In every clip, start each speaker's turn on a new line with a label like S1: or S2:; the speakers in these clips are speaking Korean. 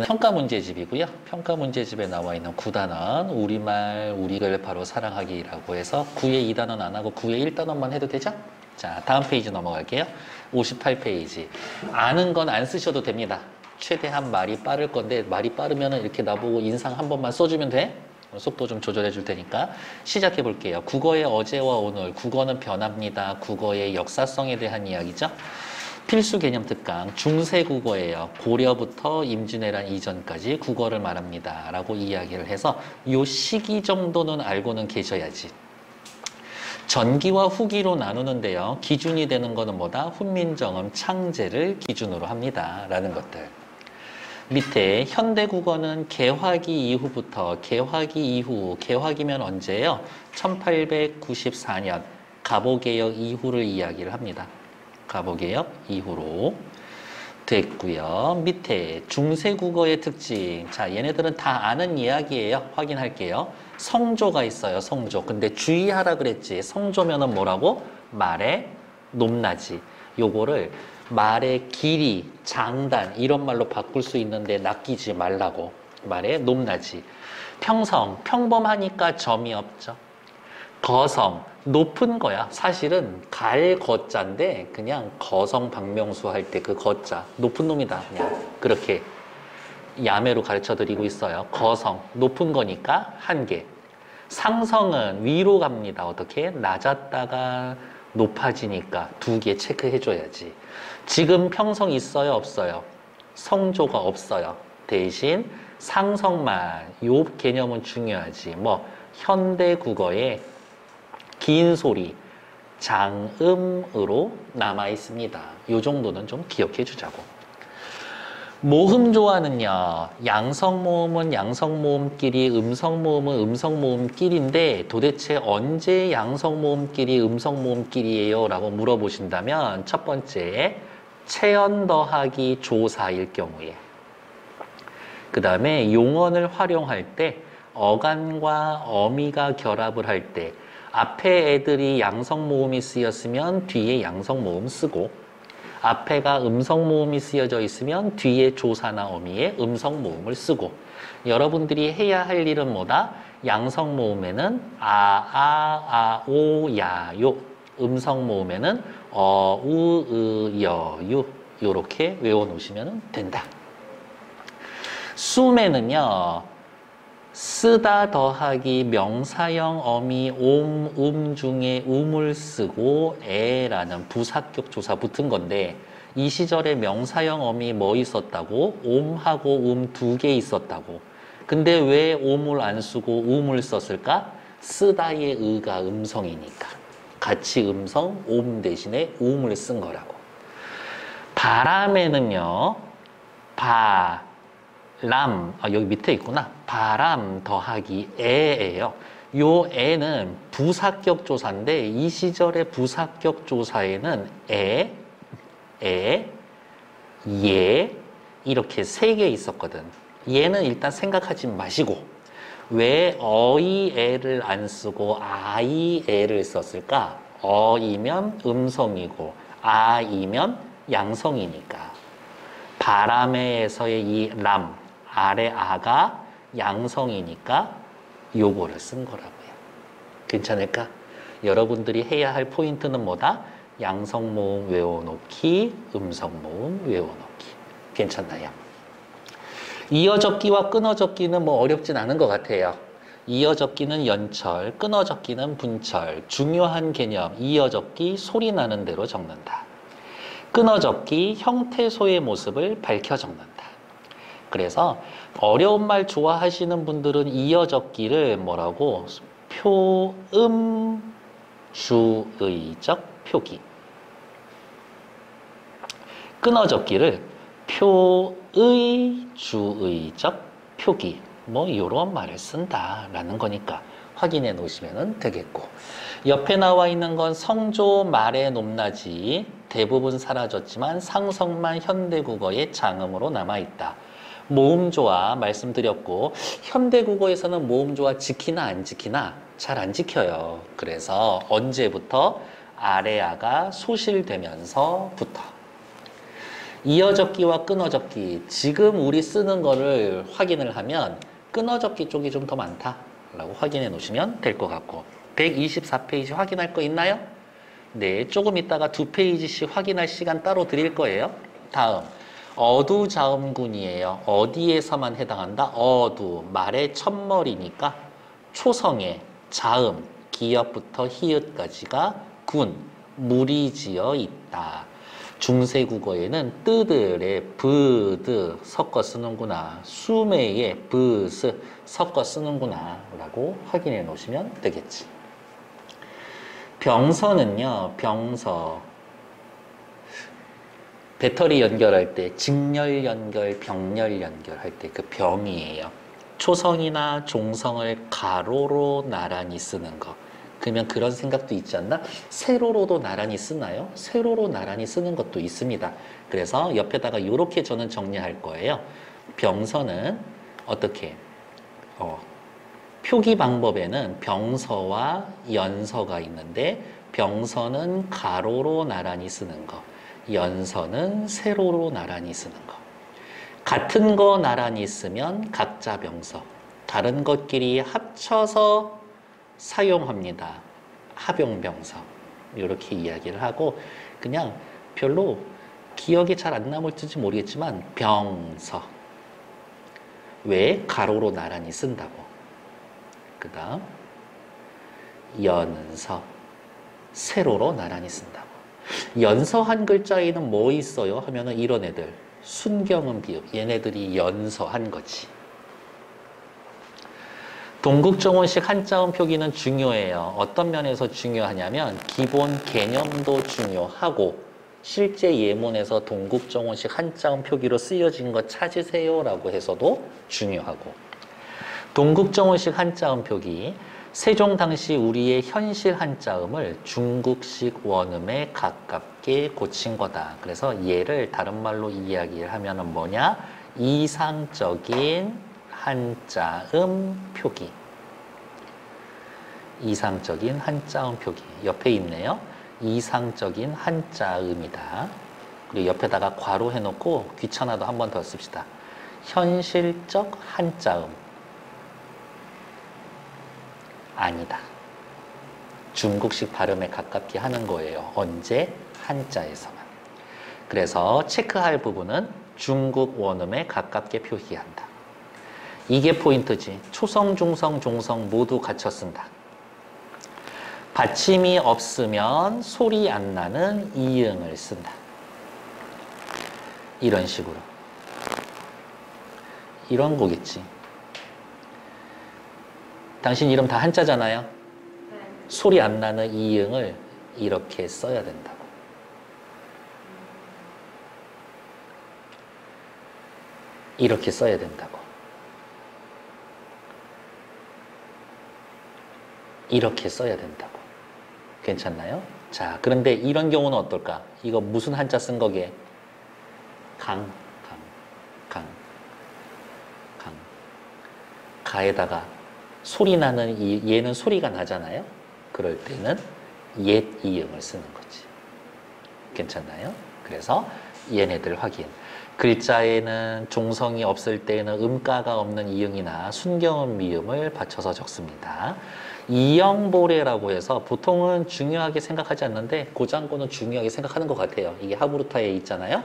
S1: 평가 문제집이고요. 평가 문제집에 나와 있는 9단원 우리말 우리를 바로 사랑하기라고 해서 9에 2단원 안 하고 9에 1단원만 해도 되죠? 자, 다음 페이지 넘어갈게요. 58페이지. 아는 건 안 쓰셔도 됩니다. 최대한 말이 빠를 건데 말이 빠르면 이렇게 나보고 인상 한 번만 써주면 돼. 속도 좀 조절해 줄 테니까 시작해 볼게요. 국어의 어제와 오늘, 국어는 변합니다. 국어의 역사성에 대한 이야기죠. 필수 개념 특강 중세국어예요. 고려부터 임진왜란 이전까지 국어를 말합니다. 라고 이야기를 해서 요 시기 정도는 알고는 계셔야지. 전기와 후기로 나누는데요. 기준이 되는 거는 뭐다? 훈민정음 창제를 기준으로 합니다. 라는 것들. 밑에 현대국어는 개화기 이후부터 개화기 이후, 개화기면 언제예요? 1894년 갑오개혁 이후를 이야기를 합니다. 갑오개혁 이후로 됐고요. 밑에 중세국어의 특징. 자, 얘네들은 다 아는 이야기예요. 확인할게요. 성조가 있어요. 성조. 근데 주의하라 그랬지. 성조면은 뭐라고? 말의 높낮이. 요거를 말의 길이, 장단 이런 말로 바꿀 수 있는데 낚이지 말라고. 말의 높낮이. 평성, 평범하니까 점이 없죠. 거성, 높은 거야. 사실은 갈 거자인데 그냥 거성 박명수 할 때 그 거자 높은 놈이다. 그냥 그렇게 야매로 가르쳐 드리고 있어요. 거성, 높은 거니까 한 개. 상성은 위로 갑니다. 어떻게? 낮았다가 높아지니까 두 개 체크해 줘야지. 지금 평성 있어요? 없어요? 성조가 없어요. 대신 상성만, 요 개념은 중요하지. 뭐 현대 국어에 긴 소리, 장음으로 남아 있습니다. 요 정도는 좀 기억해 주자고. 모음조화는요, 양성모음은 양성모음끼리, 음성모음은 음성모음끼리인데 도대체 언제 양성모음끼리, 음성모음끼리예요? 라고 물어보신다면 첫 번째, 체언 더하기 조사일 경우에, 그 다음에 용언을 활용할 때 어간과 어미가 결합을 할 때 앞에 애들이 양성모음이 쓰였으면 뒤에 양성모음 쓰고, 앞에가 음성모음이 쓰여져 있으면 뒤에 조사나 어미에 음성모음을 쓰고, 여러분들이 해야 할 일은 뭐다? 양성모음에는 오, 야, 요, 음성모음에는 우, 으, 여, 유 요렇게 외워놓으시면 된다. 숨에는요, 쓰다 더하기 명사형 어미 옴, 중에 음을 쓰고 에라는 부사격 조사 붙은 건데, 이 시절에 명사형 어미 뭐 있었다고? 옴하고 두 개 있었다고. 근데 왜 옴을 안 쓰고 음을 썼을까? 쓰다의 의가 음성이니까. 같이 음성, 옴 대신에 음을 쓴 거라고. 바람에는요, 여기 밑에 있구나. 바람 더하기 에예요. 요 에는 부사격 조사인데 이 시절의 부사격 조사에는 에, 예 이렇게 세 개 있었거든. 얘는 일단 생각하지 마시고, 왜 어이 에를 안 쓰고 아이 에를 썼을까? 어이면 음성이고 아이면 양성이니까. 바람에서의 이 람, 아래 아가 양성이니까 요거를 쓴 거라고요. 괜찮을까? 여러분들이 해야 할 포인트는 뭐다? 양성모음 외워놓기, 음성모음 외워놓기. 괜찮나요? 이어적기와 끊어적기는 뭐 어렵진 않은 것 같아요. 이어적기는 연철, 끊어적기는 분철. 중요한 개념, 이어적기 소리 나는 대로 적는다. 끊어적기 형태소의 모습을 밝혀 적는다. 그래서 어려운 말 좋아하시는 분들은 이어적기를 뭐라고? 표음주의적 표기. 끊어적기를 표의주의적 표기. 뭐 이런 말을 쓴다라는 거니까 확인해 놓으시면 되겠고, 옆에 나와 있는 건 성조 말의 높낮이 대부분 사라졌지만 상성만 현대국어의 장음으로 남아있다. 모음조화 말씀드렸고, 현대국어에서는 모음조화 지키나 안 지키나? 잘 안 지켜요. 그래서 언제부터? 아래아가 소실되면서부터. 이어적기와 끊어적기. 지금 우리 쓰는 거를 확인을 하면 끊어적기 쪽이 좀 더 많다라고 확인해 놓으시면 될 것 같고. 124페이지 확인할 거 있나요? 네, 조금 있다가 2페이지씩 확인할 시간 따로 드릴 거예요. 다음, 어두자음군이에요. 어디에서만 해당한다? 어두, 말의 첫머리니까 초성에 자음, 기역부터 히읗까지가 군, 물이 지어 있다. 중세국어에는 뜨들에 브드 섞어 쓰는구나. 수매에 브스 섞어 쓰는구나 라고 확인해 놓으시면 되겠지. 병서는요, 병서. 배터리 연결할 때 직렬 연결, 병렬 연결할 때 그 병이에요. 초성이나 종성을 가로로 나란히 쓰는 거. 그러면 그런 생각도 있지 않나? 세로로도 나란히 쓰나요? 세로로 나란히 쓰는 것도 있습니다. 그래서 옆에다가 이렇게 저는 정리할 거예요. 병서는 어떻게? 표기 방법에는 병서와 연서가 있는데 병서는 가로로 나란히 쓰는 거, 연서는 세로로 나란히 쓰는 거. 같은 거 나란히 쓰면 각자 병서, 다른 것끼리 합쳐서 사용합니다. 합용병서. 이렇게 이야기를 하고 그냥 별로 기억이 잘 안 남을지 모르겠지만 병서. 왜? 가로로 나란히 쓴다고. 그 다음 연서. 세로로 나란히 쓴다고. 연서 한 글자에는 뭐 있어요? 하면은 이런 애들. 순경음 비읍. 얘네들이 연서한 거지. 동국정원식 한자음 표기는 중요해요. 어떤 면에서 중요하냐면 기본 개념도 중요하고 실제 예문에서 동국정원식 한자음 표기로 쓰여진 거 찾으세요 라고 해서도 중요하고 동국정원식 한자음 표기 세종 당시 우리의 현실 한자음을 중국식 원음에 가깝게 고친 거다. 그래서 얘를 다른 말로 이야기를 하면은 뭐냐? 이상적인 한자음 표기. 이상적인 한자음 표기. 옆에 있네요. 이상적인 한자음이다. 그리고 옆에다가 괄호 해놓고 귀찮아도 한 번 더 씁시다. 현실적 한자음. 아니다. 중국식 발음에 가깝게 하는 거예요. 언제? 한자에서만. 그래서 체크할 부분은 중국 원음에 가깝게 표기한다. 이게 포인트지. 초성, 중성, 종성 모두 갖춰 쓴다. 받침이 없으면 소리 안 나는 이응을 쓴다. 이런 식으로. 이런 거겠지. 당신 이름 다 한자잖아요. 네. 소리 안 나는 이응을 이렇게 써야 된다고. 이렇게 써야 된다고. 이렇게 써야 된다고. 괜찮나요? 자, 그런데 이런 경우는 어떨까? 이거 무슨 한자 쓴 거게? 강. 가에다가 소리 나는 얘는 소리가 나잖아요. 그럴 때는 옛 이응을 쓰는 거지. 괜찮나요? 그래서 얘네들 확인. 글자에는 종성이 없을 때는 음가가 없는 이응이나 순경음 미음을 받쳐서 적습니다. 이영보레라고 해서 보통은 중요하게 생각하지 않는데 고장고는 중요하게 생각하는 것 같아요. 이게 하부루타에 있잖아요.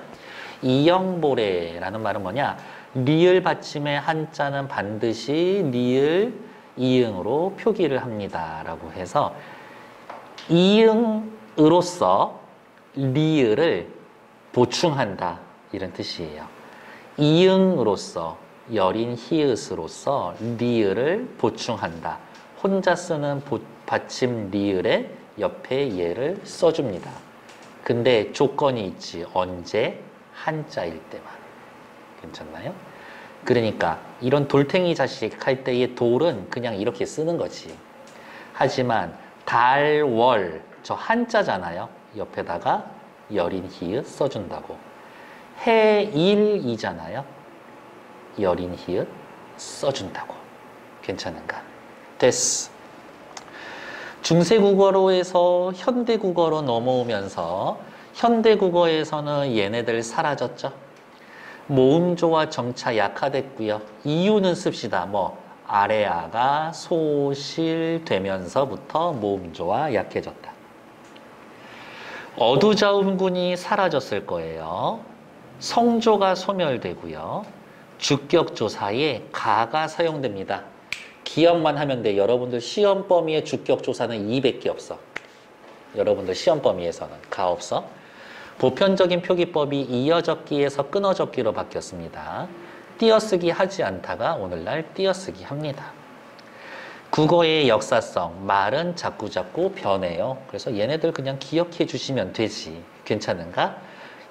S1: 이영보레라는 말은 뭐냐? 리을 받침의 한자는 반드시 리을 이응으로 표기를 합니다. 라고 해서 이응으로서 리을을 보충한다. 이런 뜻이에요. 이응으로서 여린 히읗으로서 리을을 보충한다. 혼자 쓰는 받침 리을에 옆에 얘를 써줍니다. 근데 조건이 있지. 언제? 한자일 때만. 괜찮나요? 그러니까 이런 돌탱이 자식 할 때의 돌은 그냥 이렇게 쓰는 거지. 하지만 달, 월, 저 한자잖아요. 옆에다가 여린 히읗 써준다고. 해, 일이잖아요. 여린 히읗 써준다고. 괜찮은가? 됐어. 중세국어로에서 현대국어로 넘어오면서 현대국어에서는 얘네들 사라졌죠. 모음조와 정차 약화됐고요. 이유는 씁시다. 뭐 아래아가 소실되면서부터 모음조와 약해졌다. 어두자음군이 사라졌을 거예요. 성조가 소멸되고요. 주격조사에 가가 사용됩니다. 기억만 하면 돼. 여러분들 시험 범위의 주격조사는 200개 없어. 여러분들 시험 범위에서는 가 없어. 보편적인 표기법이 이어적기에서 끊어적기로 바뀌었습니다. 띄어쓰기 하지 않다가 오늘날 띄어쓰기 합니다. 국어의 역사성, 말은 자꾸자꾸 변해요. 그래서 얘네들 그냥 기억해 주시면 되지. 괜찮은가?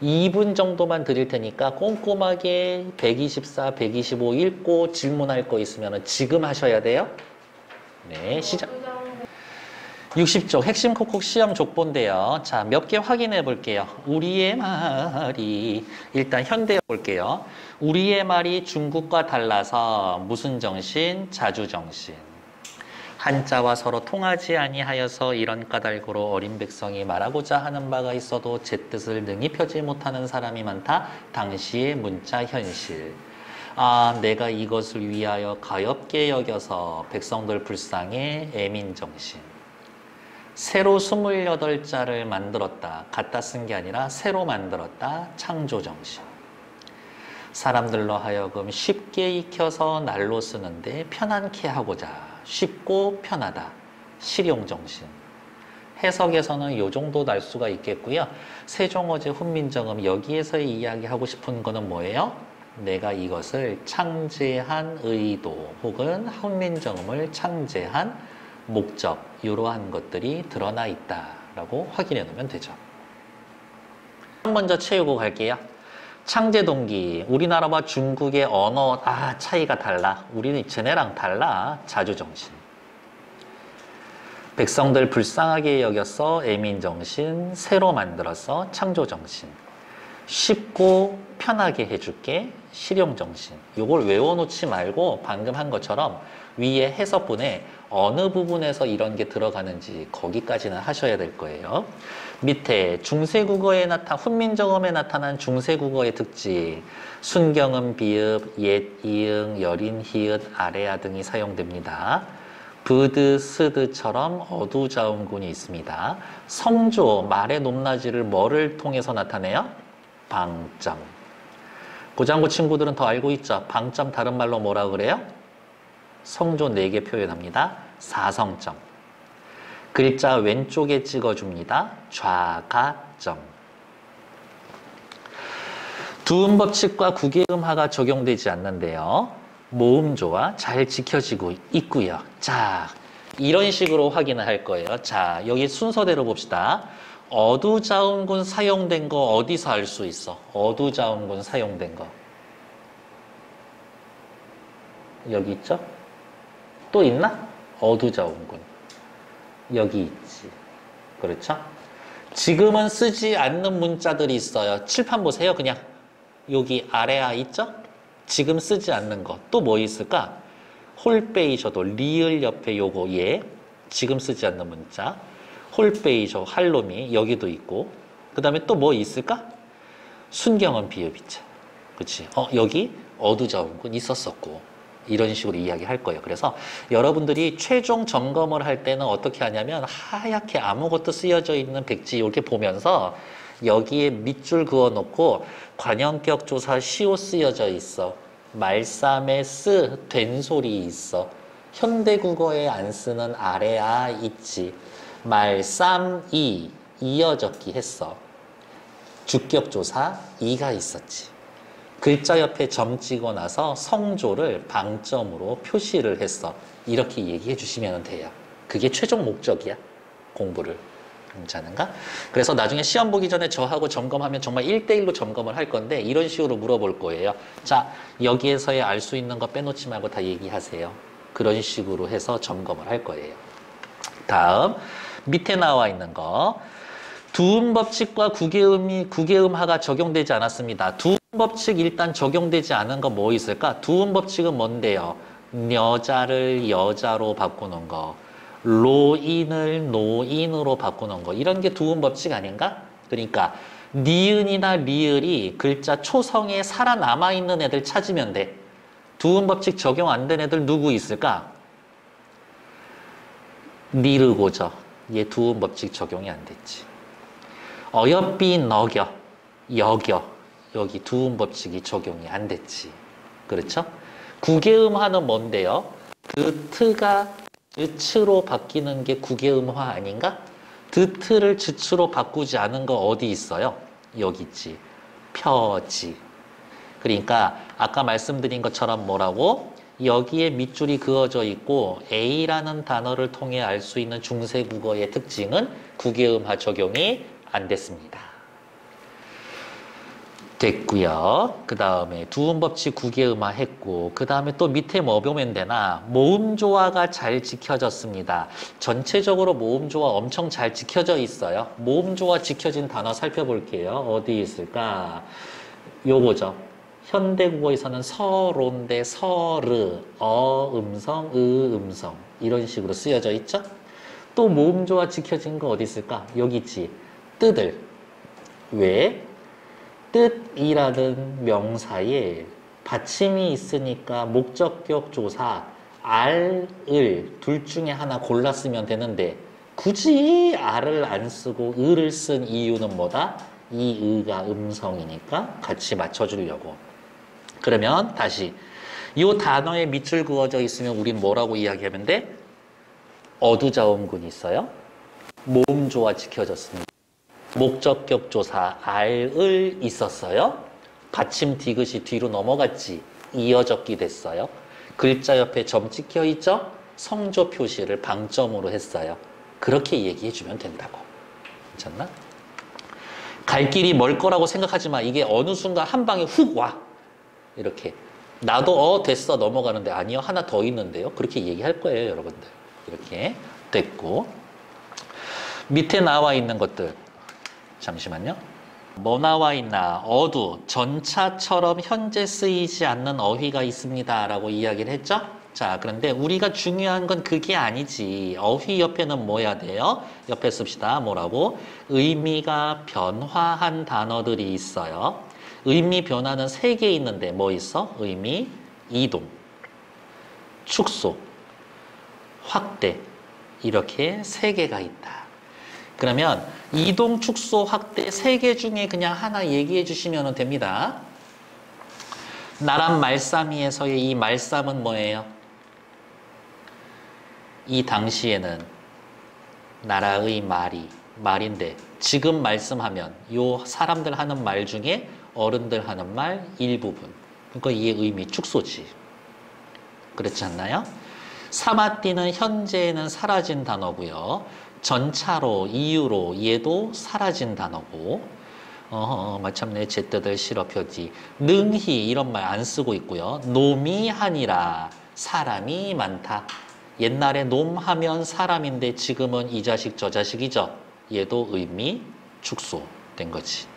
S1: 2분 정도만 드릴 테니까 꼼꼼하게 124, 125 읽고 질문할 거 있으면 지금 하셔야 돼요. 네, 시작. 60쪽 핵심 콕콕 시험 족보인데요. 자, 몇 개 확인해 볼게요. 우리의 말이 일단 현대 볼게요. 우리의 말이 중국과 달라서 무슨 정신? 자주정신. 한자와 서로 통하지 아니하여서 이런 까닭으로 어린 백성이 말하고자 하는 바가 있어도 제 뜻을 능히 펴지 못하는 사람이 많다. 당시의 문자 현실. 아, 내가 이것을 위하여 가엾게 여겨서 백성들 불쌍해 애민정신. 새로 28자를 만들었다. 갖다 쓴 게 아니라 새로 만들었다. 창조정신. 사람들로 하여금 쉽게 익혀서 날로 쓰는데 편안케 하고자. 쉽고 편하다. 실용정신. 해석에서는 요 정도 날 수가 있겠고요. 세종어제 훈민정음 여기에서 이야기하고 싶은 거는 뭐예요? 내가 이것을 창제한 의도 혹은 훈민정음을 창제한 목적, 이러한 것들이 드러나 있다라고 확인해 놓으면 되죠. 먼저 채우고 갈게요. 창제 동기, 우리나라와 중국의 언어 차이가 달라. 우리는 쟤네랑 달라. 자주정신. 백성들 불쌍하게 여겼어. 애민정신. 새로 만들어서 창조정신. 쉽고 편하게 해줄게. 실용정신. 요걸 외워놓지 말고 방금 한 것처럼 위에 해석분에 어느 부분에서 이런 게 들어가는지 거기까지는 하셔야 될 거예요. 밑에 중세국어에 훈민정음에 나타난 중세국어의 특징. 순경음, 비읍, 옛, 이응, 여린, 히읗, 아래아 등이 사용됩니다. 브드, 스드처럼 어두자음군이 있습니다. 성조, 말의 높낮이를 뭐를 통해서 나타내요? 방점. 고장고 친구들은 더 알고 있죠? 방점 다른 말로 뭐라 그래요? 성조 4개 표현합니다. 사성점. 글자 왼쪽에 찍어줍니다. 좌가점. 두음법칙과 구개음하가 적용되지 않는데요. 모음조와 잘 지켜지고 있고요. 자, 이런 식으로 확인을 할 거예요. 자, 여기 순서대로 봅시다. 어두자음군 사용된 거 어디서 알 수 있어? 어두자음군 사용된 거. 여기 있죠? 또 있나? 어두자음군. 여기 있지. 그렇죠? 지금은 쓰지 않는 문자들이 있어요. 칠판 보세요. 그냥 여기 아래아 있죠? 지금 쓰지 않는 거. 또 뭐 있을까? 홀베이셔도 리을 옆에 요거 얘. 지금 쓰지 않는 문자. 홀베이셔 할로미 여기도 있고. 그 다음에 또 뭐 있을까? 순경은 비읍이죠. 그치? 여기 어두자음군 있었었고. 이런 식으로 이야기할 거예요. 그래서 여러분들이 최종 점검을 할 때는 어떻게 하냐면 하얗게 아무것도 쓰여져 있는 백지 이렇게 보면서 여기에 밑줄 그어놓고 관형격 조사 시오 쓰여져 있어. 말삼에 된소리 있어. 현대국어에 안 쓰는 아래아 있지. 말삼이 이어적기 했어. 주격조사 이가 있었지. 글자 옆에 점 찍어 놔서 성조를 방점으로 표시를 했어. 이렇게 얘기해 주시면 돼요. 그게 최종 목적이야. 공부를. 괜찮은가? 그래서 나중에 시험 보기 전에 저하고 점검하면 정말 1대1로 점검을 할 건데 이런 식으로 물어볼 거예요. 자, 여기에서의 알 수 있는 거 빼놓지 말고 다 얘기하세요. 그런 식으로 해서 점검을 할 거예요. 다음 밑에 나와 있는 거. 두음법칙과 구개음하가 적용되지 않았습니다. 두음법칙 일단 적용되지 않은 거 뭐 있을까? 두음법칙은 뭔데요? 여자를 여자로 바꾸는 거, 로인을 노인으로 바꾸는 거. 이런 게 두음법칙 아닌가? 그러니까 니은이나 리을이 글자 초성에 살아남아 있는 애들 찾으면 돼. 두음 법칙 적용 안 된 애들 누구 있을까? 니르고죠. 얘 두음 법칙 적용이 안 됐지. 어여삐 너겨, 여겨. 여기 두음 법칙이 적용이 안 됐지. 그렇죠? 구개음화는 뭔데요? 그 트가 으츠로 바뀌는 게 구개음화 아닌가? 드트를 즈츠로 바꾸지 않은 거 어디 있어요? 여기 있지. 펴지. 그러니까 아까 말씀드린 것처럼 뭐라고? 여기에 밑줄이 그어져 있고 A라는 단어를 통해 알 수 있는 중세국어의 특징은 구개음화 적용이 안 됐습니다. 됐고요. 그 다음에 두음법칙 구개음화 했고 그 다음에 또 밑에 뭐 보면 되나? 모음조화가 잘 지켜졌습니다. 전체적으로 모음조화 엄청 잘 지켜져 있어요. 모음조화 지켜진 단어 살펴볼게요. 어디 있을까? 요거죠. 현대국어에서는 서론데 서르, 어 음성, 으 음성 이런 식으로 쓰여져 있죠. 또 모음조화 지켜진 거 어디 있을까? 여기 있지. 뜨들. 왜? 뜻이라는 명사에 받침이 있으니까 목적격 조사 알, 을 둘 중에 하나 골랐으면 되는데 굳이 알을 안 쓰고 을을 쓴 이유는 뭐다? 이 의가 음성이니까 같이 맞춰주려고. 그러면 다시 이 단어에 밑줄 그어져 있으면 우린 뭐라고 이야기하면 돼? 어두자음군이 있어요. 모음조화 지켜졌습니다. 목적격 조사 알을 있었어요. 받침 디귿이 뒤로 넘어갔지. 이어적기 됐어요. 글자 옆에 점 찍혀 있죠? 성조 표시를 방점으로 했어요. 그렇게 얘기해 주면 된다고. 괜찮나? 갈 길이 멀 거라고 생각하지 마. 이게 어느 순간 한 방에 훅 와. 이렇게. 나도 됐어 넘어가는데 아니요 하나 더 있는데요. 그렇게 얘기할 거예요 여러분들. 이렇게 됐고 밑에 나와 있는 것들 잠시만요. 뭐 나와 있나? 어두, 전차처럼 현재 쓰이지 않는 어휘가 있습니다. 라고 이야기를 했죠? 자, 그런데 우리가 중요한 건 그게 아니지. 어휘 옆에는 뭐 해야 돼요? 옆에 씁시다. 뭐라고? 의미가 변화한 단어들이 있어요. 의미 변화는 3개 있는데 뭐 있어? 의미, 이동, 축소, 확대. 이렇게 3개가 있다. 그러면 이동, 축소, 확대 3개 중에 그냥 하나 얘기해 주시면 됩니다. 나란 말싸미에서의 이 말싸움은 뭐예요? 이 당시에는 나라의 말인데 지금 말씀하면 요 사람들 하는 말 중에 어른들 하는 말 일부분. 그러니까 이게 의미 축소지. 그렇지 않나요? 사마띠는 현재에는 사라진 단어고요. 전차로, 이유로 얘도 사라진 단어고 마침내 제 뜻을 실어 펴지. 능히 이런 말 안 쓰고 있고요. 놈이 하니라 사람이 많다. 옛날에 놈 하면 사람인데 지금은 이 자식 저 자식이죠. 얘도 의미 축소된 거지.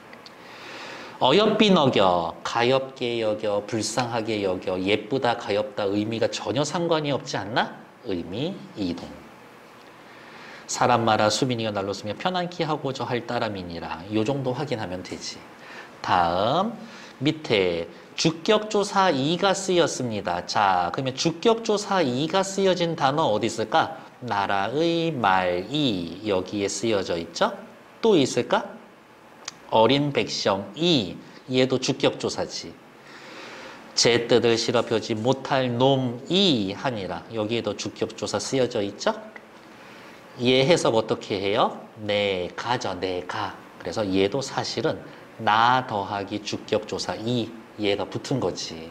S1: 어여삐 너겨, 가엽게 여겨, 불쌍하게 여겨, 예쁘다, 가엽다 의미가 전혀 상관이 없지 않나? 의미 이동. 사람 말아 수빈이가 날로 쓰며 편안히 하고저 할 따름이니라. 요 정도 확인하면 되지. 다음 밑에 주격조사 이가 쓰였습니다. 자, 그러면 주격조사 이가 쓰여진 단어 어디 있을까? 나라의 말이 여기에 쓰여져 있죠? 또 있을까? 어린 백성이 얘도 주격조사지. 제 뜻을 실어 펴지 못할 놈이 하니라. 여기에도 주격조사 쓰여져 있죠? 얘 해석 어떻게 해요? 내가죠, 내가. 그래서 얘도 사실은 나 더하기 주격조사 이 얘가 붙은 거지.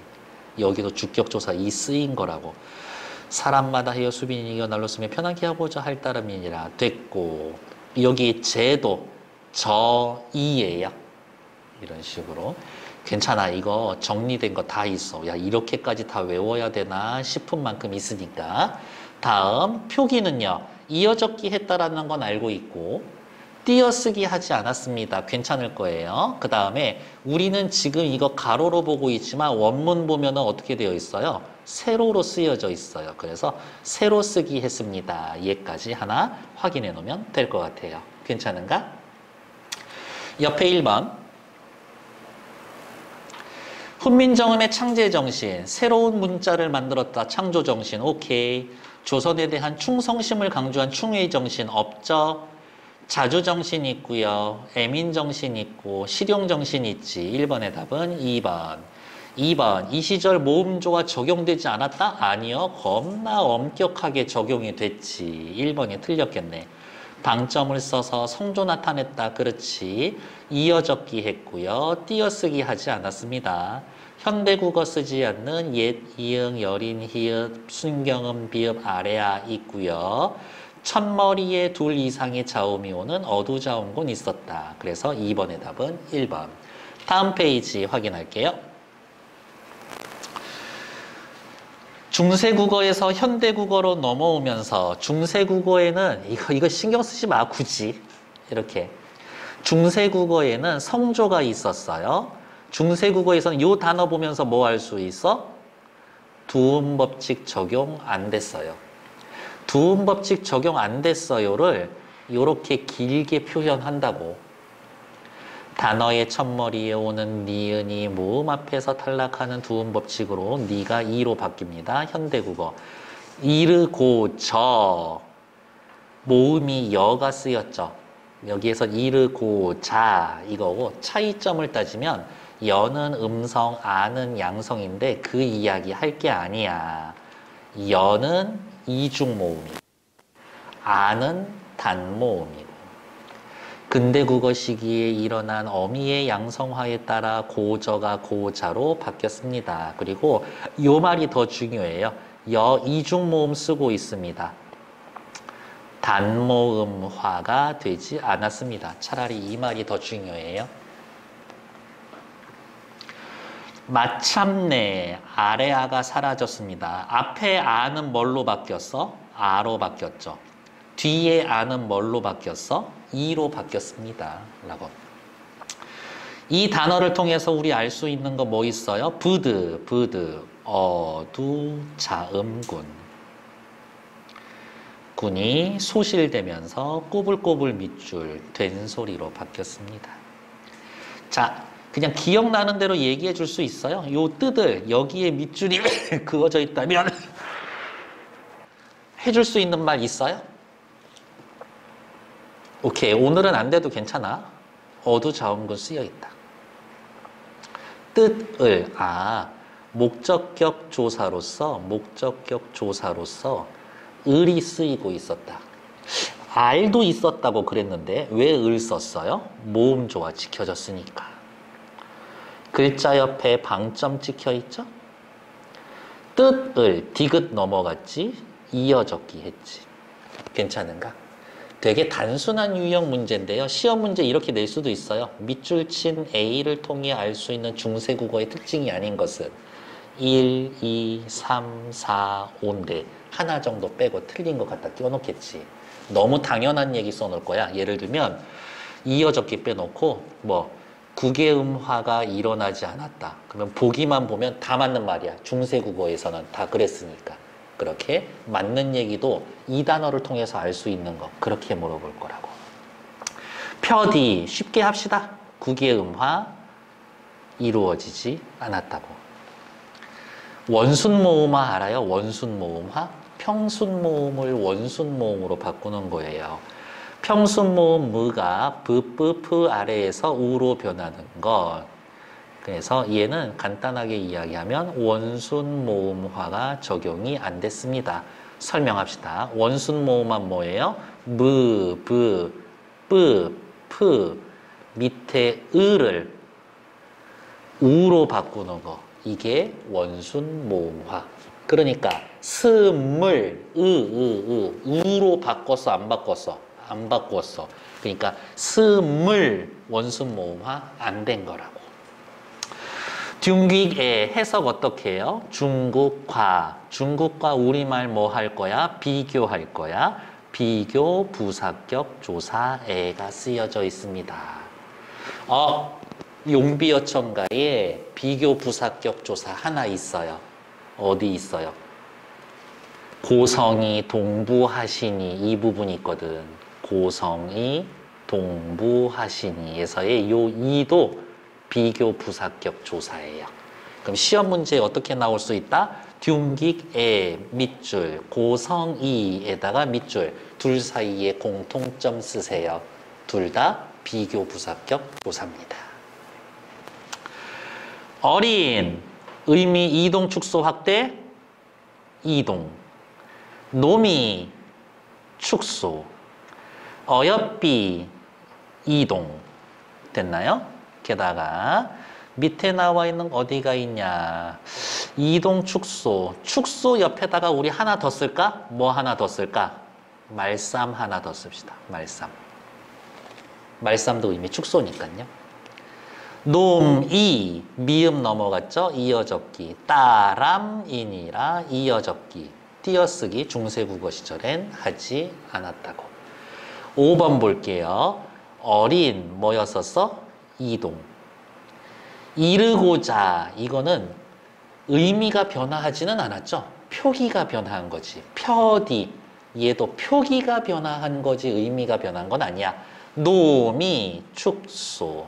S1: 여기도 주격조사 이 쓰인 거라고. 사람마다 해요 수빈이가 날로 쓰며 편하게 하고자 할 따름이니라. 됐고 여기 제도 저 이예요. 이런 식으로. 괜찮아. 이거 정리된 거 다 있어. 야 이렇게까지 다 외워야 되나 싶은 만큼 있으니까. 다음 표기는요. 이어적기 했다라는 건 알고 있고 띄어쓰기 하지 않았습니다. 괜찮을 거예요. 그 다음에 우리는 지금 이거 가로로 보고 있지만 원문 보면 어떻게 되어 있어요? 세로로 쓰여져 있어요. 그래서 세로 쓰기 했습니다. 얘까지 하나 확인해 놓으면 될 것 같아요. 괜찮은가? 옆에 1번. 훈민정음의 창제정신, 새로운 문자를 만들었다. 창조정신, 오케이. 조선에 대한 충성심을 강조한 충의정신 없죠? 자주정신 있고요. 애민정신 있고 실용정신 있지. 1번의 답은 2번. 2번. 이 시절 모음조가 적용되지 않았다? 아니요. 겁나 엄격하게 적용이 됐지. 1번이 틀렸겠네. 방점을 써서 성조 나타냈다. 그렇지. 이어적기 했고요. 띄어쓰기 하지 않았습니다. 현대국어 쓰지 않는 옛, 이응, 여린, 히읗, 순경음, 비읍, 아래아 있고요. 첫머리에 둘 이상의 자음이 오는 어두자음군 있었다. 그래서 2번의 답은 1번. 다음 페이지 확인할게요. 중세국어에서 현대국어로 넘어오면서 중세국어에는 이거 신경 쓰지 마 굳이 이렇게 중세국어에는 성조가 있었어요. 중세국어에서는 이 단어 보면서 뭐 할 수 있어? 두음법칙 적용 안 됐어요. 두음법칙 적용 안 됐어요를 이렇게 길게 표현한다고. 단어의 첫머리에 오는 니은이 모음 앞에서 탈락하는 두음법칙으로 니가 이로 바뀝니다. 현대국어. 이르고 저 모음이 여가 쓰였죠. 여기에서 이르고 자 이거고 차이점을 따지면 여는 음성, 아는 양성인데 그 이야기 할 게 아니야. 여는 이중모음이고 아는 단모음이고 근대국어 시기에 일어난 어미의 양성화에 따라 고저가 고자로 바뀌었습니다. 그리고 이 말이 더 중요해요. 여 이중모음 쓰고 있습니다. 단모음화가 되지 않았습니다. 차라리 이 말이 더 중요해요. 마참내 아래아가 사라졌습니다. 앞에 아는 뭘로 바뀌었어? 아로 바뀌었죠. 뒤에 아는 뭘로 바뀌었어? 이로 바뀌었습니다. 라고. 이 단어를 통해서 우리 알 수 있는 거 뭐 있어요? 부드, 어두, 자음군. 군이 소실되면서 꼬불꼬불 밑줄, 된 소리로 바뀌었습니다. 자, 그냥 기억나는 대로 얘기해 줄 수 있어요? 요 뜻을 여기에 밑줄이 그어져 있다면 해줄 수 있는 말 있어요? 오케이, 오늘은 안 돼도 괜찮아. 어두자음군 쓰여있다. 뜻을, 목적격 조사로서 을이 쓰이고 있었다. 알도 있었다고 그랬는데 왜 을 썼어요? 모음조가 지켜졌으니까. 글자 옆에 방점 찍혀있죠? 뜻을 디귿 넘어갔지 이어적기 했지. 괜찮은가? 되게 단순한 유형 문제인데요. 시험 문제 이렇게 낼 수도 있어요. 밑줄 친 A를 통해 알 수 있는 중세국어의 특징이 아닌 것은 1, 2, 3, 4, 5인데 하나 정도 빼고 틀린 것 갖다 띄워놓겠지. 너무 당연한 얘기 써놓을 거야. 예를 들면 이어적기 빼놓고 국외음화가 일어나지 않았다. 그러면 보기만 보면 다 맞는 말이야. 중세국어에서는 다 그랬으니까. 그렇게 맞는 얘기도 이 단어를 통해서 알 수 있는 거. 그렇게 물어볼 거라고. 표디 쉽게 합시다. 국외음화 이루어지지 않았다고. 원순모음화 알아요? 원순모음화? 평순모음을 원순모음으로 바꾸는 거예요. 평순모음 무가 뿌뿌푸 아래에서 우로 변하는 것. 그래서 얘는 간단하게 이야기하면 원순모음화가 적용이 안 됐습니다. 설명합시다. 원순모음은 뭐예요? 무, 부, 뿌, 푸 밑에 을을 우로 바꾸는 거. 이게 원순모음화. 그러니까 스물, 우로 바꿨어, 안 바꿨어? 안 바꿨어. 그러니까 스물 원순모음화 안 된 거라고. 중국의 해석 어떻게 해요? 중국과 우리말 뭐 할 거야? 비교할 거야. 비교 부사격 조사에가 쓰여져 있습니다. 용비어천가에 비교 부사격 조사 하나 있어요. 어디 있어요? 고성이 동부하시니 이 부분이 있거든. 고성이 동부하시니에서의 요 이도 비교 부사격 조사예요. 그럼 시험 문제에 어떻게 나올 수 있다? 듀기에 밑줄, 고성이에다가 밑줄, 둘 사이에 공통점 쓰세요. 둘 다 비교 부사격 조사입니다. 어린, 의미 이동 축소 확대, 이동. 놈이 축소, 어여삐 이동. 됐나요? 게다가 밑에 나와 있는 어디가 있냐? 이동 축소. 축소 옆에다가 우리 하나 더 쓸까? 뭐 하나 더 쓸까? 말쌈 하나 더 씁시다. 말쌈. 말쌈도 의미 축소니까요. 놈이 미음 넘어갔죠? 이어접기. 따람이니라 이어접기. 띄어쓰기 중세국어 시절엔 하지 않았다고. 5번 볼게요. 어린 뭐였었어? 이동. 이르고자 이거는 의미가 변화하지는 않았죠. 표기가 변화한 거지. 표디 얘도 표기가 변화한 거지 의미가 변한 건 아니야. 놈이 축소.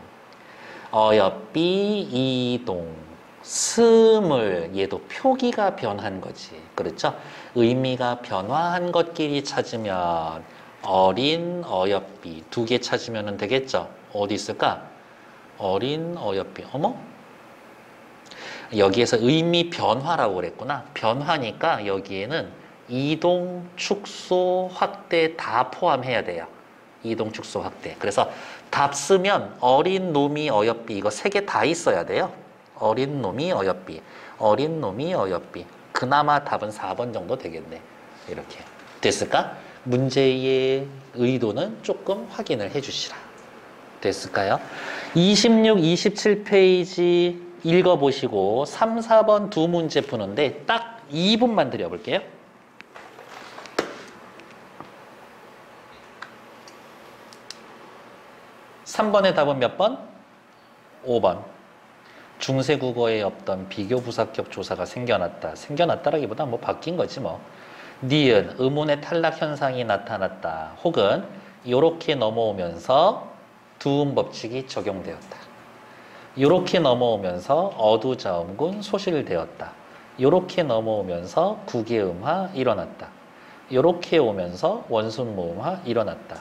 S1: 어여삐 이동. 스물 얘도 표기가 변한 거지. 그렇죠? 의미가 변화한 것끼리 찾으면 어린 어여삐 두 개 찾으면 되겠죠. 어디 있을까? 어린 어여삐. 어머? 여기에서 의미 변화라고 그랬구나. 변화니까 여기에는 이동, 축소, 확대 다 포함해야 돼요. 이동, 축소, 확대. 그래서 답 쓰면 어린 놈이 어여삐 이거 세 개 다 있어야 돼요. 어린 놈이 어여삐. 어린 놈이 어여삐. 그나마 답은 4번 정도 되겠네. 이렇게. 됐을까? 문제의 의도는 조금 확인을 해 주시라. 됐을까요? 26, 27페이지 읽어보시고 3, 4번 두 문제 푸는데 딱 2분만 드려볼게요. 3번의 답은 몇 번? 5번. 중세국어에 없던 비교부사격 조사가 생겨났다. 생겨났다라기보다 뭐 바뀐 거지 뭐. 니은, 의문의 탈락 현상이 나타났다. 혹은 요렇게 넘어오면서 두음 법칙이 적용되었다. 요렇게 넘어오면서 어두자음군 소실되었다. 요렇게 넘어오면서 구개음화 일어났다. 요렇게 오면서 원순모음화 일어났다.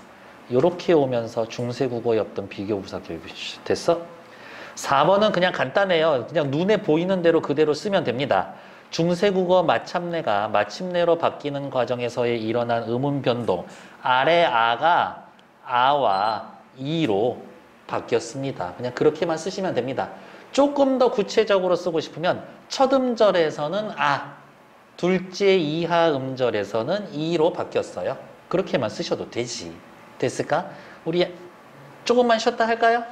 S1: 요렇게 오면서 중세국어에 없던 비교부사격 됐어? 4번은 그냥 간단해요. 그냥 눈에 보이는 대로 그대로 쓰면 됩니다. 중세국어 마참내가 마침내로 바뀌는 과정에서의 일어난 음운 변동. 아래 아가 아와 이로 바뀌었습니다. 그냥 그렇게만 쓰시면 됩니다. 조금 더 구체적으로 쓰고 싶으면 첫 음절에서는 아, 둘째 이하 음절에서는 이로 바뀌었어요. 그렇게만 쓰셔도 되지. 됐을까? 우리 조금만 쉬었다 할까요?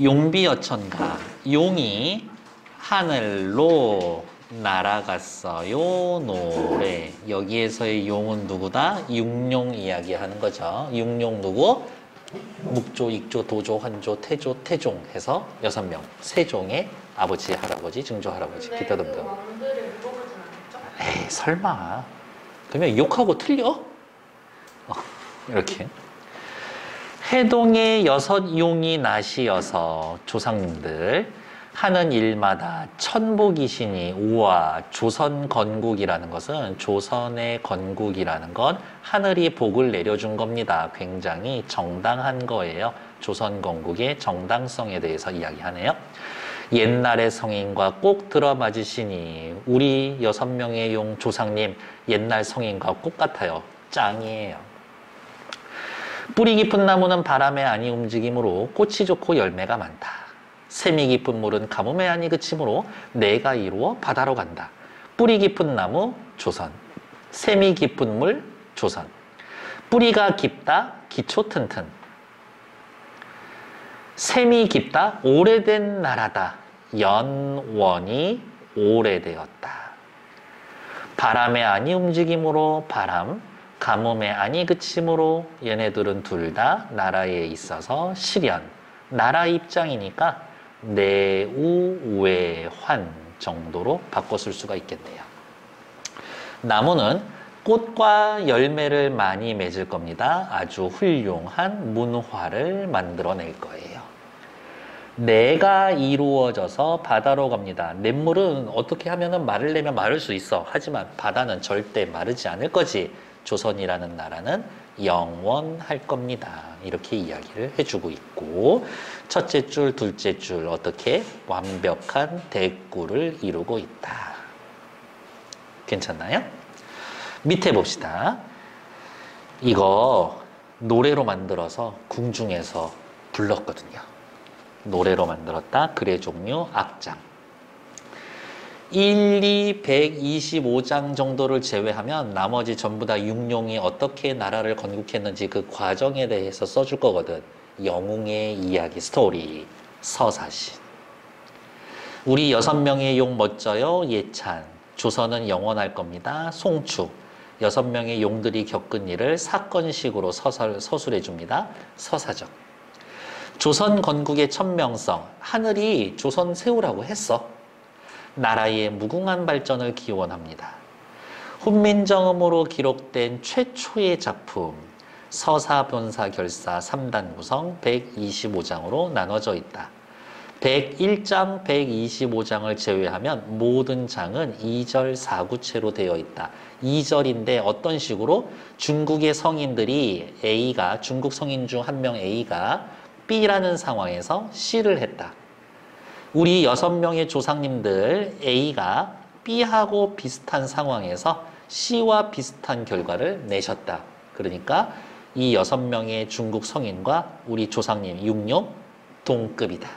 S1: 용비어천가. 용이 하늘로 날아갔어요. 노래. 여기에서의 용은 누구다? 육룡 이야기하는 거죠. 육룡 누구? 묵조, 익조, 도조, 환조, 태조, 태종 해서 6명. 세종의 아버지, 할아버지, 증조, 할아버지, 기타 등등. 에이, 설마. 그러면 욕하고 틀려? 이렇게. 해동의 6용이 나시여서 조상님들 하는 일마다 천복이시니 우와 조선 건국이라는 것은 조선의 건국이라는 건 하늘이 복을 내려준 겁니다. 굉장히 정당한 거예요. 조선 건국의 정당성에 대해서 이야기하네요. 옛날의 성인과 꼭 들어맞으시니 우리 6명의 용 조상님 옛날 성인과 꼭 같아요. 짱이에요. 뿌리 깊은 나무는 바람에 아니 움직이므로 꽃이 좋고 열매가 많다. 샘이 깊은 물은 가뭄에 아니 그치므로 내가 이루어 바다로 간다. 뿌리 깊은 나무 조선. 샘이 깊은 물 조선. 뿌리가 깊다 기초 튼튼. 샘이 깊다 오래된 나라다. 연원이 오래되었다. 바람에 아니 움직이므로 바람. 가뭄에 아니 그치므로 얘네들은 둘 다 나라에 있어서 실현. 나라 입장이니까 내우외환 정도로 바꿔 쓸 수가 있겠네요. 나무는 꽃과 열매를 많이 맺을 겁니다. 아주 훌륭한 문화를 만들어낼 거예요. 내가 이루어져서 바다로 갑니다. 냇물은 어떻게 하면 말을 내면 마를 수 있어. 하지만 바다는 절대 마르지 않을 거지. 조선이라는 나라는 영원할 겁니다. 이렇게 이야기를 해주고 있고, 첫째 줄, 둘째 줄 어떻게 완벽한 대꾸를 이루고 있다. 괜찮나요? 밑에 봅시다. 이거 노래로 만들어서 궁중에서 불렀거든요. 노래로 만들었다. 글의 종류 악장. 1, 2, 125장 정도를 제외하면 나머지 전부 다 육룡이 어떻게 나라를 건국했는지 그 과정에 대해서 써줄 거거든. 영웅의 이야기, 스토리, 서사신. 우리 6명의 용 멋져요. 예찬. 조선은 영원할 겁니다. 송추. 6명의 용들이 겪은 일을 사건식으로 서술해 줍니다. 서사적. 조선 건국의 천명성. 하늘이 조선 세우라고 했어. 나라의 무궁한 발전을 기원합니다. 훈민정음으로 기록된 최초의 작품 서사변사 결사 3단 구성 125장으로 나눠져 있다. 101장, 125장을 제외하면 모든 장은 2절 4구체로 되어 있다. 2절인데 어떤 식으로? 중국의 성인들이 A가, 중국 성인 중 한 명 A가 B라는 상황에서 C를 했다. 우리 6명의 조상님들 A가 B하고 비슷한 상황에서 C와 비슷한 결과를 내셨다. 그러니까 이 6명의 중국 성인과 우리 조상님 육룡 동급이다.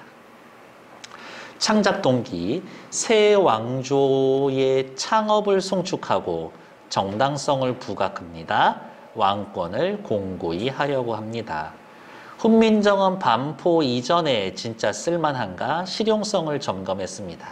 S1: 창작 동기, 새 왕조의 창업을 송축하고 정당성을 부각합니다. 왕권을 공고히 하려고 합니다. 훈민정음 반포 이전에 진짜 쓸만한가 실용성을 점검했습니다.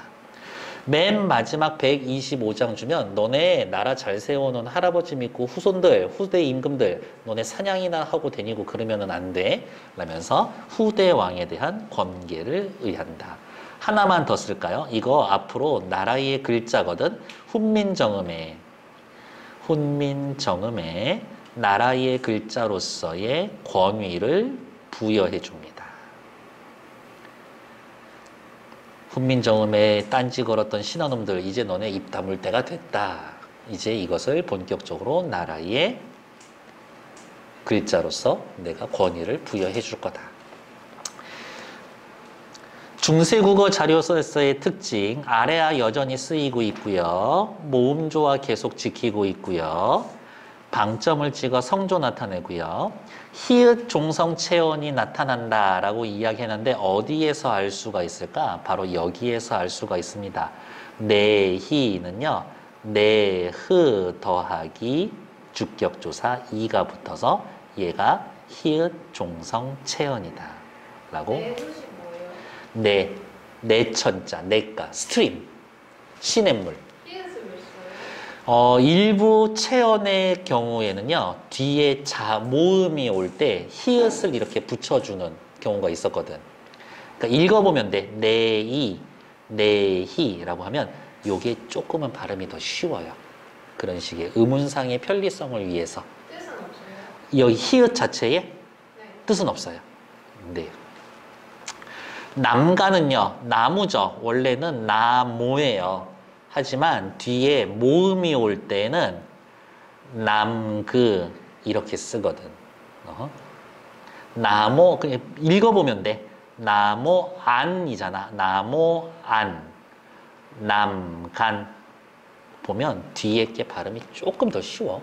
S1: 맨 마지막 125장 주면 너네 나라 잘 세워놓은 할아버지 믿고 후손들, 후대 임금들 너네 사냥이나 하고 다니고 그러면 안 돼. 라면서 후대 왕에 대한 권계를 의한다. 하나만 더 쓸까요? 이거 앞으로 나라의 글자거든. 훈민정음에 나라의 글자로서의 권위를 부여해 줍니다. 훈민정음에 딴지 걸었던 신하놈들 이제 너네 입 다물 때가 됐다. 이제 이것을 본격적으로 나라의 글자로서 내가 권위를 부여해 줄 거다. 중세국어 자료서의 특징, 아래아 여전히 쓰이고 있고요. 모음조화 계속 지키고 있고요. 방점을 찍어 성조 나타내고요. 히읗 종성 체언이 나타난다라고 이야기했는데 어디에서 알 수가 있을까? 바로 여기에서 알 수가 있습니다. 내히는요. 내흐 더하기 주격조사 이가 붙어서 얘가 히읗 종성 체언이다. 라고. 내천자, 내가, 스트림, 시냇물. 일부 체언의 경우에는요, 뒤에 모음이 올 때 히읗을 이렇게 붙여주는 경우가 있었거든. 그러니까 읽어보면 돼. 내이, 내히라고 하면 요게 조금은 발음이 더 쉬워요. 그런 식의 음운상의 편리성을 위해서. 뜻은 없어요? 여기 히읗 자체에 네. 뜻은 없어요. 네. 남가는요, 나무죠. 원래는 나모예요. 하지만 뒤에 모음이 올 때는 남그 이렇게 쓰거든. 나모 그냥 읽어보면 돼. 나모안이잖아. 나모안, 남간 보면 뒤에 게 발음이 조금 더 쉬워.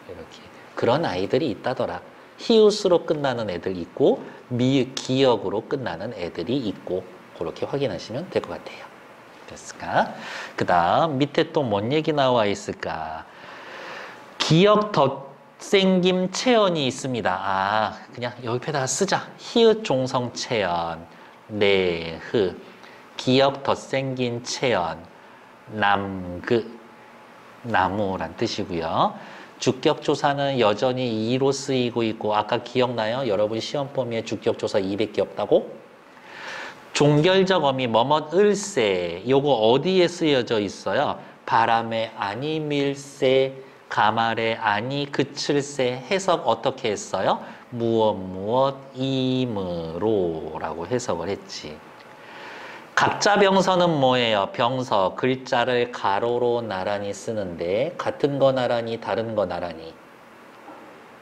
S1: 이렇게 그런 아이들이 있다더라. 히읗으로 끝나는 애들 있고 기역으로 끝나는 애들이 있고 그렇게 확인하시면 될 것 같아요. 됐을까? 그 다음 밑에 또 뭔 얘기 나와 있을까? 기역 덧생김 체언이 있습니다. 그냥 옆에다가 쓰자. 히읗 종성 체언, 내흐, 기역 덧생긴 체언, 나무란 뜻이고요. 주격조사는 여전히 2로 쓰이고 있고 아까 기억나요? 여러분 시험 범위에 주격조사 200개 없다고? 종결적 어미 뭐뭇 을세 요거 어디에 쓰여져 있어요? 바람에 아니밀세 가말에 아니 그칠세 해석 어떻게 했어요? 무엇 무엇 임으로 라고 해석을 했지. 각자 병서는 뭐예요? 병서 글자를 가로로 나란히 쓰는데 같은 거 나란히 다른 거 나란히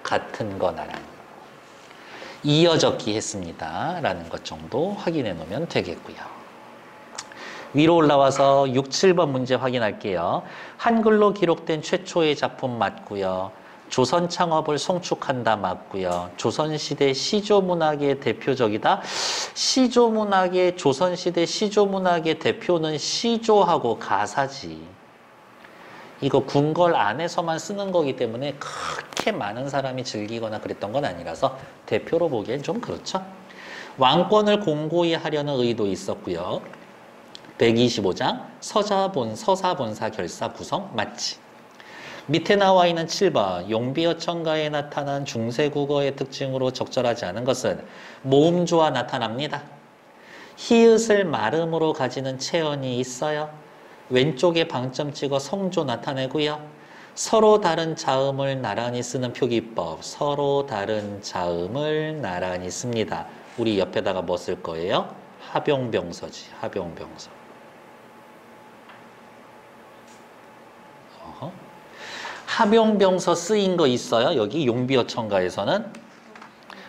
S1: 같은 거 나란히 이어적기 했습니다 라는 것 정도 확인해 놓으면 되겠고요. 위로 올라와서 6, 7번 문제 확인할게요. 한글로 기록된 최초의 작품 맞고요. 조선 창업을 송축한다 맞고요. 조선시대 시조문학의 대표적이다. 시조문학의 조선시대 시조문학의 대표는 시조하고 가사지. 이거 궁궐 안에서만 쓰는 거기 때문에 그렇게 많은 사람이 즐기거나 그랬던 건 아니라서 대표로 보기엔 좀 그렇죠. 왕권을 공고히 하려는 의도 있었고요. 125장 서사본사 결사 구성 맞지. 밑에 나와 있는 7번 용비어천가에 나타난 중세국어의 특징으로 적절하지 않은 것은 모음조가 나타납니다. 히읗을 말음으로 가지는 체언이 있어요. 왼쪽에 방점 찍어 성조 나타내고요. 서로 다른 자음을 나란히 쓰는 표기법. 서로 다른 자음을 나란히 씁니다. 우리 옆에다가 뭐 쓸 거예요? 합용병서지. 합용병서. 합용병서 쓰인 거 있어요? 여기 용비어천가에서는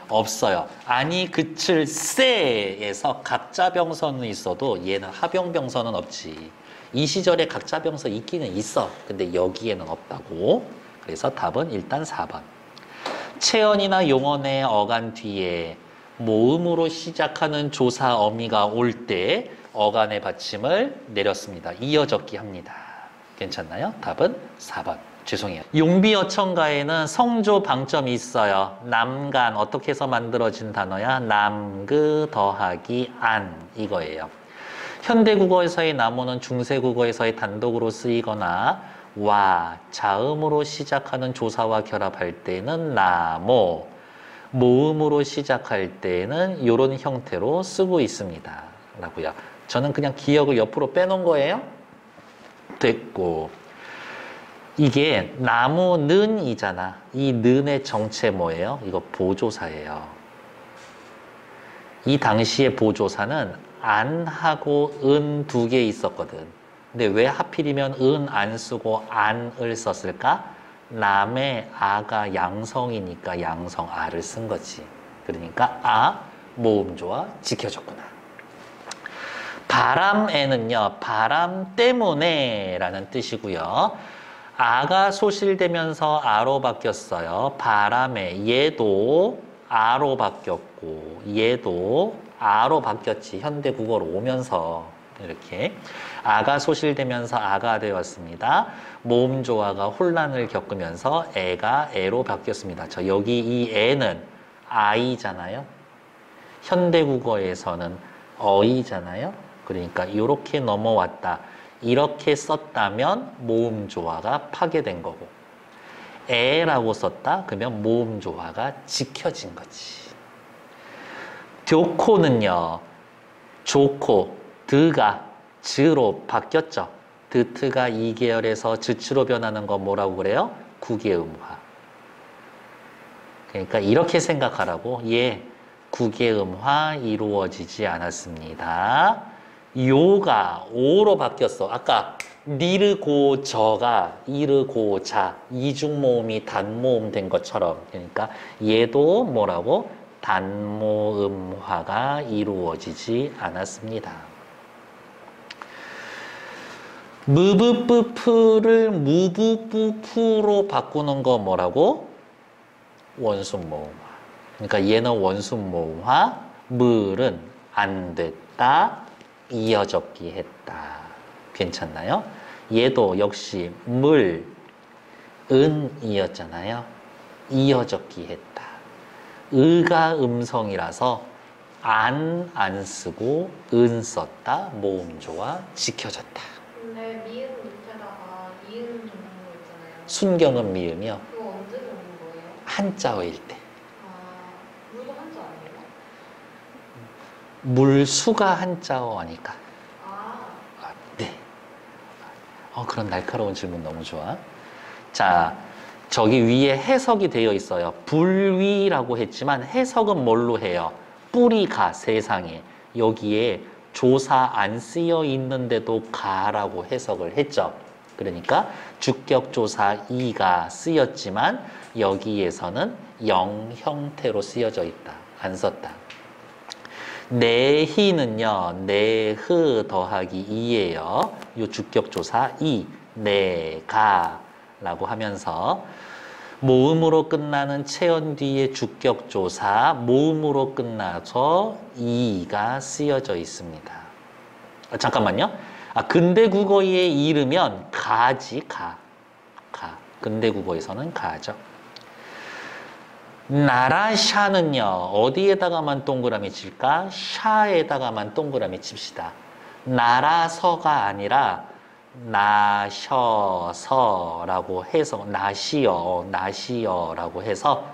S1: 없어요. 아니 그칠세에서 각자병서는 있어도 얘는 합용병서는 없지. 이 시절에 각자병서 있기는 있어. 근데 여기에는 없다고. 그래서 답은 일단 4번. 체언이나 용언의 어간 뒤에 모음으로 시작하는 조사 어미가 올 때 어간의 받침을 내렸습니다. 이어적기 합니다. 괜찮나요? 답은 4번. 죄송해요. 용비어천가에는 성조 방점이 있어요. 남간 어떻게 해서 만들어진 단어야? 남그 더하기 안 이거예요. 현대국어에서의 나무는 중세국어에서의 단독으로 쓰이거나 와 자음으로 시작하는 조사와 결합할 때는 나모 모음으로 시작할 때는 이런 형태로 쓰고 있습니다. 라고요. 저는 그냥 기억을 옆으로 빼놓은 거예요. 됐고 이게 나무는이잖아. 이 는의 정체 뭐예요? 이거 보조사예요. 이 당시의 보조사는 안하고 은 두 개 있었거든. 근데 왜 하필이면 은 안 쓰고 안을 썼을까? 남의 아가 양성이니까 양성 아를 쓴 거지. 그러니까 아 모음조화 지켜졌구나. 바람에는요. 바람 때문에 라는 뜻이고요. 아가 소실되면서 아로 바뀌었어요. 바람에 얘도 아로 바뀌었고 얘도 아로 바뀌었지. 현대 국어로 오면서 이렇게 아가 소실되면서 아가 되었습니다. 모음 조화가 혼란을 겪으면서 애가 애로 바뀌었습니다. 저 여기 이 애는 아이잖아요. 현대 국어에서는 어이잖아요. 그러니까 이렇게 넘어왔다. 이렇게 썼다면 모음 조화가 파괴된 거고 애라고 썼다? 그러면 모음 조화가 지켜진 거지. 교코는요. 조코, 드가 즈로 바뀌었죠. 드트가 2계열에서 즈츠로 변하는 거 뭐라고 그래요? 구계음화. 그러니까 이렇게 생각하라고. 예, 구계음화 이루어지지 않았습니다. 요가 오로 바뀌었어. 아까 니르고 저가 이르고 자 이중모음이 단모음 된 것처럼. 그러니까 얘도 뭐라고? 단모음화가 이루어지지 않았습니다. 무부뿌프를 무부뿌푸로 바꾸는 거 뭐라고? 원순모음화. 그러니까 얘는 원순모음화, 물은 안 됐다, 이어적기 했다. 괜찮나요? 얘도 역시 물, 은이었잖아요. 이어적기 했다. 의가 음성이라서 안 쓰고 은 썼다. 모음조화 지켜졌다.
S2: 근데 미음 밑에다가 이음 적는 거 있잖아요.
S1: 순경은 미음이요.
S2: 그거 언제 적는 거예요?
S1: 한자어일 때.
S2: 아, 물도 한자 아니에요?
S1: 물수가 한자어니까.
S2: 아,
S1: 네. 그런 날카로운 질문 너무 좋아. 자, 저기 위에 해석이 되어 있어요. 불위라고 했지만 해석은 뭘로 해요? 뿌리가 세상에. 여기에 조사 안 쓰여 있는데도 가라고 해석을 했죠. 그러니까 주격조사 이가 쓰였지만 여기에서는 영 형태로 쓰여져 있다. 안 썼다. 내희는요. 내흐 더하기 이예요. 요 주격조사 이, 내가 라고 하면서 모음으로 끝나는 체언 뒤에 주격조사 모음으로 끝나서 이가 쓰여져 있습니다. 잠깐만요. 근대국어에 이르면 가지 가. 근대국어에서는 가죠. 나라샤는요. 어디에다가만 동그라미 칠까? 샤에다가만 동그라미 칩시다. 나라서가 아니라 나셔서라고 해서 나시여라고 해서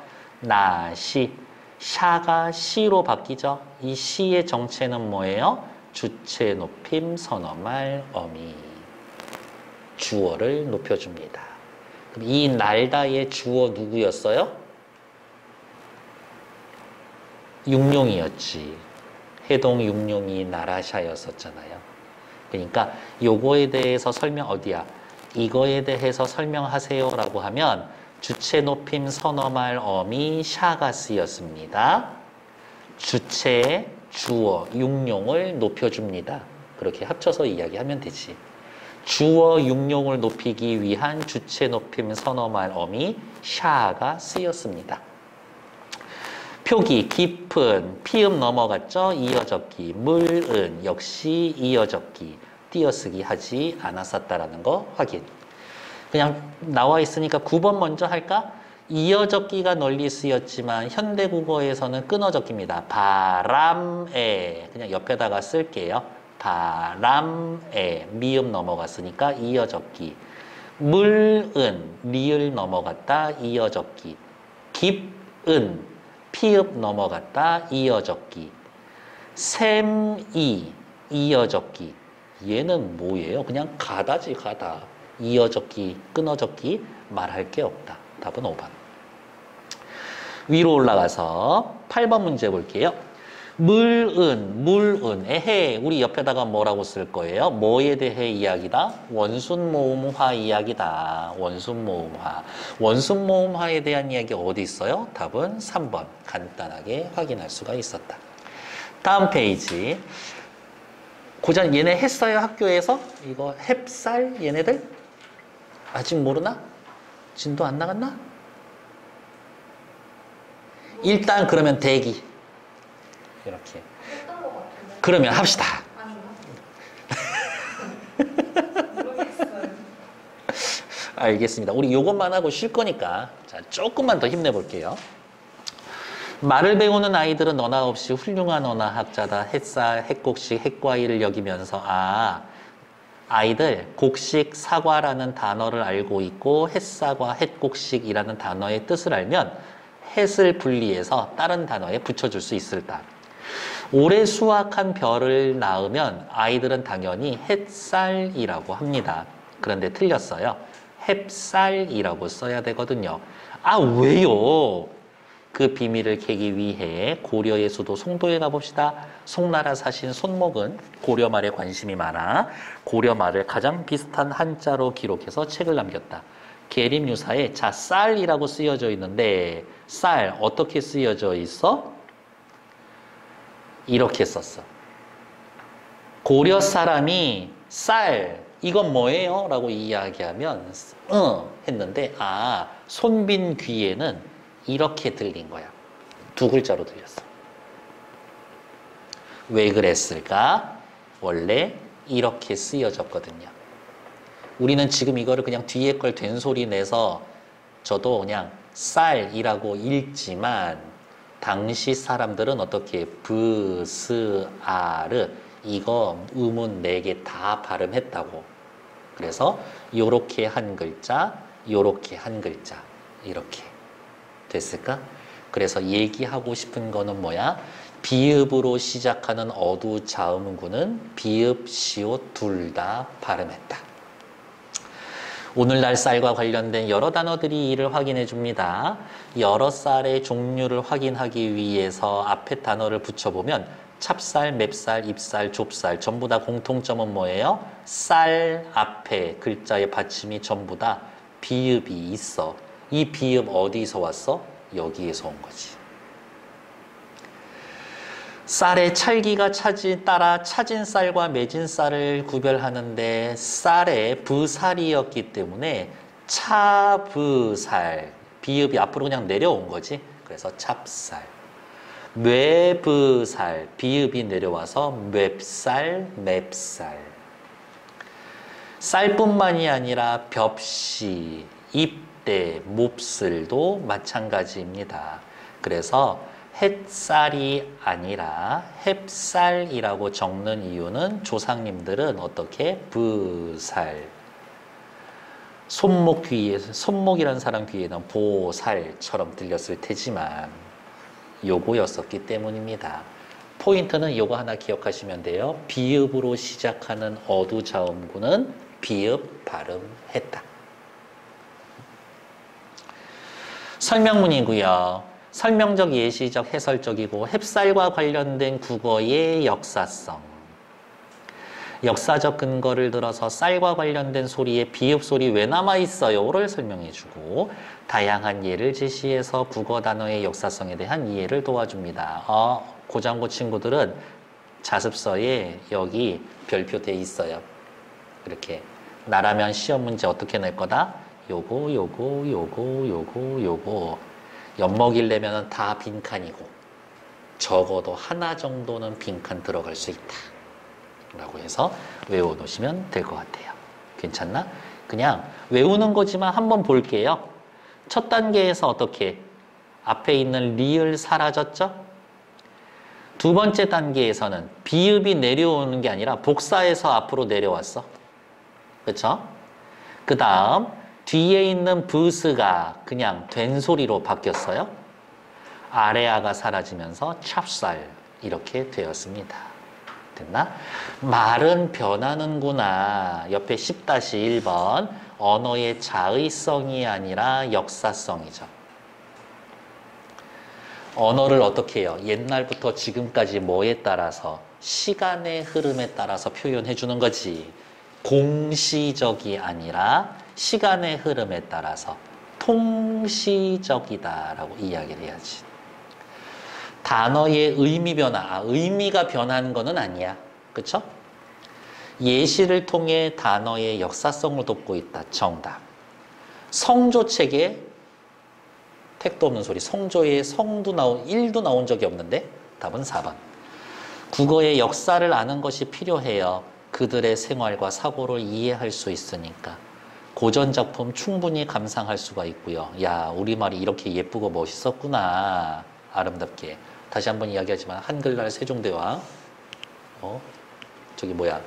S1: 나시 샤가 시로 바뀌죠. 이 시의 정체는 뭐예요? 주체 높임 선어말 어미 주어를 높여줍니다. 그럼 이 날다의 주어 누구였어요? 육룡이었지. 해동 육룡이 나라샤였었잖아요. 그러니까 요거에 대해서 설명 어디야? 이거에 대해서 설명하세요라고 하면 주체 높임 선어말 어미 샤가 쓰였습니다. 주체 주어 육룡을 높여줍니다. 그렇게 합쳐서 이야기하면 되지. 주어 육룡을 높이기 위한 주체 높임 선어말 어미 샤가 쓰였습니다. 표기 깊은 피음 넘어갔죠. 이어적기 물은 역시 이어적기 띄어쓰기 하지 않았었다라는 거 확인. 그냥 나와 있으니까 9번 먼저 할까? 이어적기가 널리 쓰였지만 현대국어에서는 끊어적기입니다. 바람에 그냥 옆에다가 쓸게요. 바람에 미음 넘어갔으니까 이어적기. 물은 리을 넘어갔다 이어적기. 깊은 피읍 넘어갔다 이어적기. 샘이 이어적기. 얘는 뭐예요? 그냥 가다지 가다. 이어적기, 끊어적기 말할 게 없다. 답은 5번. 위로 올라가서 8번 문제 볼게요. 물은 에헤 우리 옆에다가 뭐라고 쓸 거예요? 뭐에 대해 이야기다? 원순모음화 이야기다. 원순모음화에 대한 이야기 어디 있어요? 답은 3번. 간단하게 확인할 수가 있었다. 다음 페이지. 고전 얘네 했어요 학교에서? 이거 햅쌀 얘네들? 아직 모르나? 진도 안 나갔나? 일단 그러면 대기. 이렇게.
S2: 했던 것 같은데.
S1: 그러면 합시다.
S2: 아닌가? 모르겠어요.
S1: 알겠습니다. 우리 요것만 하고 쉴 거니까 자 조금만 더 힘내볼게요. 말을 배우는 아이들은 너나 없이 훌륭한 언어학자다. 햇살, 햇곡식, 햇과일을 여기면서 아이들 곡식, 사과라는 단어를 알고 있고 햇사과, 햇곡식이라는 단어의 뜻을 알면 햇을 분리해서 다른 단어에 붙여줄 수 있을까? 올해 수확한 별을 낳으면 아이들은 당연히 햇살이라고 합니다. 그런데 틀렸어요. 햅쌀이라고 써야 되거든요. 왜요? 그 비밀을 캐기 위해 고려의 수도 송도에 가봅시다. 송나라 사신 손목은 고려말에 관심이 많아 고려말을 가장 비슷한 한자로 기록해서 책을 남겼다. 계림유사에 쌀이라고 쓰여져 있는데 쌀 어떻게 쓰여져 있어? 이렇게 썼어. 고려 사람이 쌀 이건 뭐예요? 라고 이야기하면 했는데 손빈 귀에는 이렇게 들린 거야. 두 글자로 들렸어. 왜 그랬을까? 원래 이렇게 쓰여졌거든요. 우리는 지금 이거를 그냥 뒤에 걸 된소리 내서 저도 그냥 쌀이라고 읽지만 당시 사람들은 어떻게 브스아르 이거 음운 4개 다 발음했다고. 그래서 요렇게 한 글자, 요렇게 한 글자 이렇게 됐을까? 그래서 얘기하고 싶은 거는 뭐야? 비읍으로 시작하는 어두 자음구는 비읍, 시옷 둘 다 발음했다. 오늘날 쌀과 관련된 여러 단어들이 이를 확인해 줍니다. 여러 쌀의 종류를 확인하기 위해서 앞에 단어를 붙여보면 찹쌀, 맵쌀, 잎쌀, 좁쌀 전부 다 공통점은 뭐예요? 쌀 앞에 글자의 받침이 전부 다 비읍이 있어. 이 비읍 어디서 왔어? 여기에서 온 거지. 쌀의 찰기가 따라 차진 쌀과 맺은 쌀을 구별하는데 쌀의 부살이었기 때문에 차부살, 비읍이 앞으로 그냥 내려온 거지. 그래서 찹쌀. 뇌부살, 비읍이 내려와서 맵쌀, 맵쌀. 쌀뿐만이 아니라 벽시, 입대, 몹쓸도 마찬가지입니다. 그래서 햇쌀이 아니라 햅쌀이라고 적는 이유는 조상님들은 어떻게? 부살. 손목이라는 사람 귀에는 보살처럼 들렸을 테지만 요거였었기 때문입니다. 포인트는 요거 하나 기억하시면 돼요. 비읍으로 시작하는 어두자음구는 비읍 발음했다. 설명문이고요. 설명적, 예시적, 해설적이고 햅쌀과 관련된 국어의 역사성. 역사적 근거를 들어서 쌀과 관련된 소리에 비읍 소리 왜 남아있어요를 설명해주고 다양한 예를 제시해서 국어 단어의 역사성에 대한 이해를 도와줍니다. 고장고 친구들은 자습서에 여기 별표 돼 있어요. 이렇게 나라면 시험 문제 어떻게 낼 거다? 요거 엿먹이려면 다 빈칸이고 적어도 하나 정도는 빈칸 들어갈 수 있다 라고 해서 외워놓으시면 될 것 같아요. 괜찮나? 그냥 외우는 거지만 한번 볼게요. 첫 단계에서 어떻게? 앞에 있는 리을 사라졌죠? 두 번째 단계에서는 비읍이 내려오는 게 아니라 복사해서 앞으로 내려왔어. 그렇죠? 그 다음 뒤에 있는 부스가 그냥 된 소리로 바뀌었어요. 아래아가 사라지면서 찹쌀 이렇게 되었습니다. 됐나? 말은 변하는구나. 옆에 10-1번 언어의 자의성이 아니라 역사성이죠. 언어를 어떻게 해요? 옛날부터 지금까지 뭐에 따라서? 시간의 흐름에 따라서 표현해 주는 거지. 공시적이 아니라 시간의 흐름에 따라서 통시적이다라고 이야기를 해야지. 단어의 의미 변화, 의미가 변하는 것은 아니야. 그렇죠? 예시를 통해 단어의 역사성을 돋고 있다. 정답. 성조책에 택도 없는 소리. 성조에 성도 1도 나온 적이 없는데 답은 4번. 국어의 역사를 아는 것이 필요해요. 그들의 생활과 사고를 이해할 수 있으니까. 고전 작품 충분히 감상할 수가 있고요. 야, 우리말이 이렇게 예쁘고 멋있었구나. 아름답게. 다시 한번 이야기하지만 한글날 세종대왕 저기 뭐야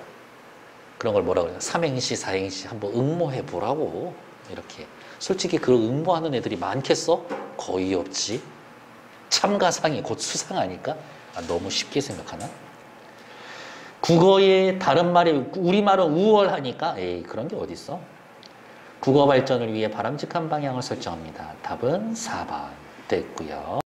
S1: 그런 걸 뭐라 그래요? 삼행시, 사행시 한번 응모해 보라고. 이렇게. 솔직히 그 응모하는 애들이 많겠어? 거의 없지. 참가상이 곧 수상 아닐까? 너무 쉽게 생각하나? 국어의 다른 말이 우리말은 우월하니까 에이 그런 게 어딨어? 국어 발전을 위해 바람직한 방향을 설정합니다. 답은 4번 됐고요.